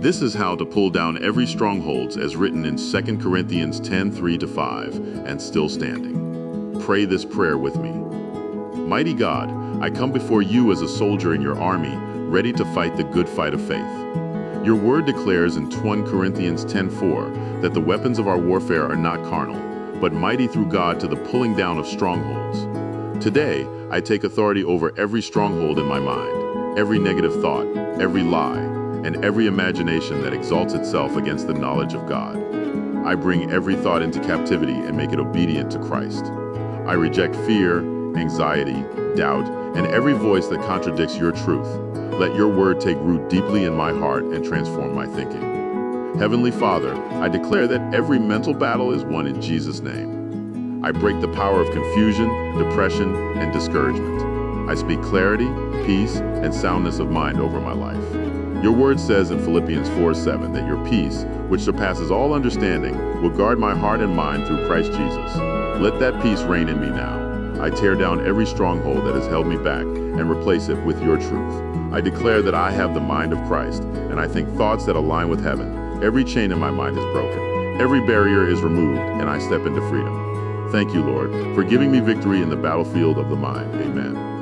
This is how to pull down every strongholds as written in 2 Corinthians 10:3-5 and still standing. Pray this prayer with me. Mighty God, I come before you as a soldier in your army, ready to fight the good fight of faith. Your word declares in 2 Corinthians 10:4 that the weapons of our warfare are not carnal, but mighty through God to the pulling down of strongholds. Today, I take authority over every stronghold in my mind, every negative thought, every lie, and every imagination that exalts itself against the knowledge of God. I bring every thought into captivity and make it obedient to Christ. I reject fear, anxiety, doubt, and every voice that contradicts your truth. Let your word take root deeply in my heart and transform my thinking. Heavenly Father, I declare that every mental battle is won in Jesus' name. I break the power of confusion, depression, and discouragement. I speak clarity, peace, and soundness of mind over my life. Your word says in Philippians 4:7 that your peace, which surpasses all understanding, will guard my heart and mind through Christ Jesus. Let that peace reign in me now. I tear down every stronghold that has held me back and replace it with your truth. I declare that I have the mind of Christ, and I think thoughts that align with heaven. Every chain in my mind is broken. Every barrier is removed, and I step into freedom. Thank you, Lord, for giving me victory in the battlefield of the mind. Amen.